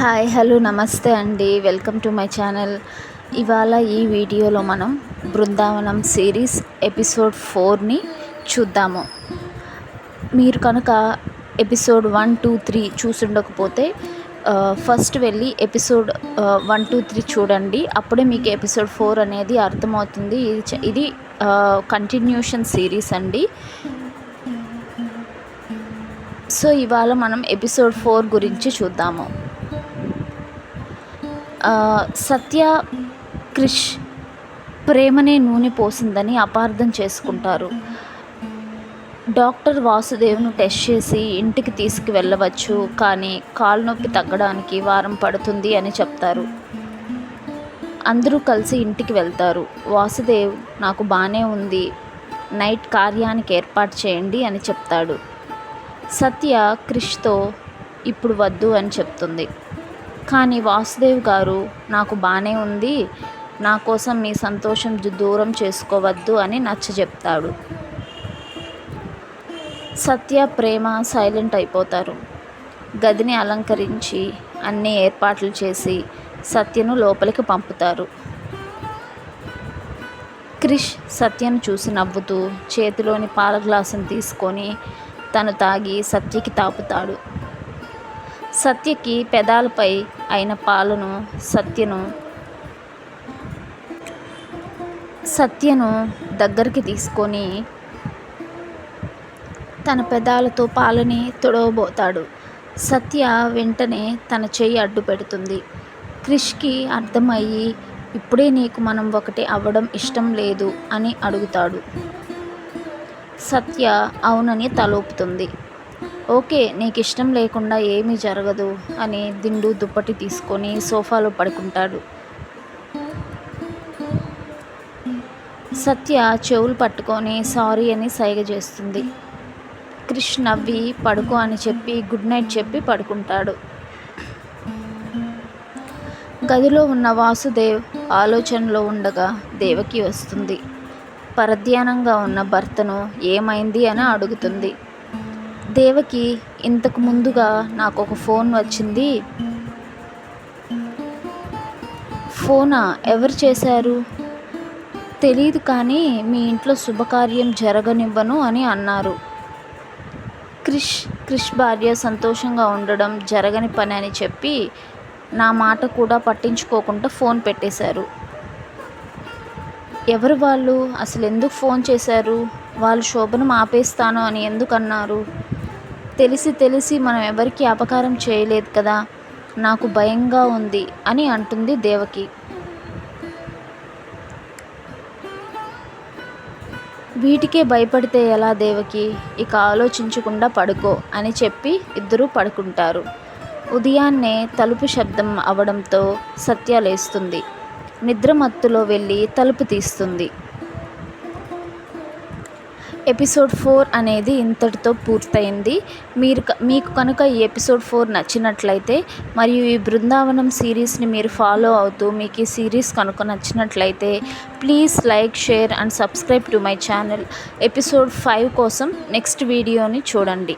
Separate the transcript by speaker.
Speaker 1: Hi hello నమస్తే అండి. Welcome to my channel. ఇవాళ ఈ వీడియోలో మనం బృందావనం సిరీస్ ఎపిసోడ్ 4ని చూద్దాము. మీరు కనుక ఎపిసోడ్ 1, 2, 3 చూసుండకపోతే ఫస్ట్ వెళ్ళి ఎపిసోడ్ 1, 2, 3 చూడండి. అప్పుడే మీకు ఎపిసోడ్ 4 అనేది అర్థమవుతుంది. ఇది కంటిన్యూషన్ సిరీస్ అండి. సో ఇవాళ మనం ఎపిసోడ్ 4 గురించి చూద్దాము. సత్య క్రిష్ ప్రేమనే నూనె పోసిందని అపార్థం చేసుకుంటారు. డాక్టర్ వాసుదేవ్ను టెస్ట్ చేసి ఇంటికి తీసుకువెళ్ళవచ్చు, కానీ కాలు నొప్పి తగ్గడానికి వారం పడుతుంది అని చెప్తారు. అందరూ కలిసి ఇంటికి వెళ్తారు. వాసుదేవ్ నాకు బాగానే ఉంది, నైట్ కార్యానికి ఏర్పాటు చేయండి అని చెప్తాడు. సత్య క్రిష్తో ఇప్పుడు వద్దు అని చెప్తుంది. కానీ వాసుదేవ్ గారు నాకు బాగానే ఉంది, నా కోసం మీ సంతోషం దూరం చేసుకోవద్దు అని నచ్చజెప్తాడు. సత్య ప్రేమ సైలెంట్ అయిపోతారు. గదిని అలంకరించి అన్ని ఏర్పాట్లు చేసి సత్యను లోపలికి పంపుతారు. క్రిష్ సత్యను చూసి నవ్వుతూ చేతిలోని పాల గ్లాసును తీసుకొని తను తాగి సత్యకి తాపుతాడు. సత్యకి పెదాలపై అయిన పాలను సత్యను దగ్గరికి తీసుకొని తన పెదాలతో పాలని తొడవబోతాడు. సత్య వెంటనే తన చెయ్యి అడ్డు పెడుతుంది. క్రిష్కి అర్థమయ్యి ఇప్పుడే నీకు మనం ఒకటి అవ్వడం ఇష్టం లేదు అని అడుగుతాడు. సత్య అవునని తలోపుతుంది. ఓకే, నీకు ఇష్టం లేకుండా ఏమీ జరగదు అని దిండు దుప్పటి తీసుకొని సోఫాలో పడుకుంటాడు. సత్య చెవులు పట్టుకొని సారీ అని సైగ చేస్తుంది. క్రిష్ నవ్వి పడుకో అని చెప్పి గుడ్ నైట్ చెప్పి పడుకుంటాడు. గదిలో ఉన్న వాసుదేవ్ ఆలోచనలో ఉండగా దేవకి వస్తుంది. పరధ్యానంగా ఉన్న భర్తను ఏమైంది అని అడుగుతుంది. దేవకి ఇంతకు ముందుగా నాకు ఒక ఫోన్ వచ్చింది. ఫోనా? ఎవరు చేశారు? తెలీదు, కానీ మీ ఇంట్లో శుభకార్యం జరగనివ్వను అని అన్నారు. క్రిష్ భార్య సంతోషంగా ఉండడం జరగని పని అని చెప్పి నా మాట కూడా పట్టించుకోకుండా ఫోన్ పెట్టేశారు. ఎవరు వాళ్ళు? అసలు ఎందుకు ఫోన్ చేశారు? వాళ్ళు శోభనం ఆపేస్తాను అని ఎందుకు అన్నారు? తెలిసి మనం ఎవరికి అపకారం చేయలేదు కదా, నాకు భయంగా ఉంది అని అంటుంది దేవకి. వీటికే భయపడితే ఎలా దేవకి, ఇక ఆలోచించకుండా పడుకో అని చెప్పి ఇద్దరూ పడుకుంటారు. ఉదయాన్నే తలుపు శబ్దం అవడంతో సత్య లేస్తుంది. నిద్రమత్తులో వెళ్ళి తలుపు తీస్తుంది. ఎపిసోడ్ 4 అనేది ఇంతటితో పూర్తయింది. మీకు కనుక ఈ ఎపిసోడ్ 4 నచ్చినట్లయితే మరియు ఈ బృందావనం సిరీస్ని మీరు ఫాలో అవుతూ మీకు ఈ సిరీస్ కనుక నచ్చినట్లయితే please like, share and subscribe to my channel. Episode 5 కోసం నెక్స్ట్ వీడియోని చూడండి.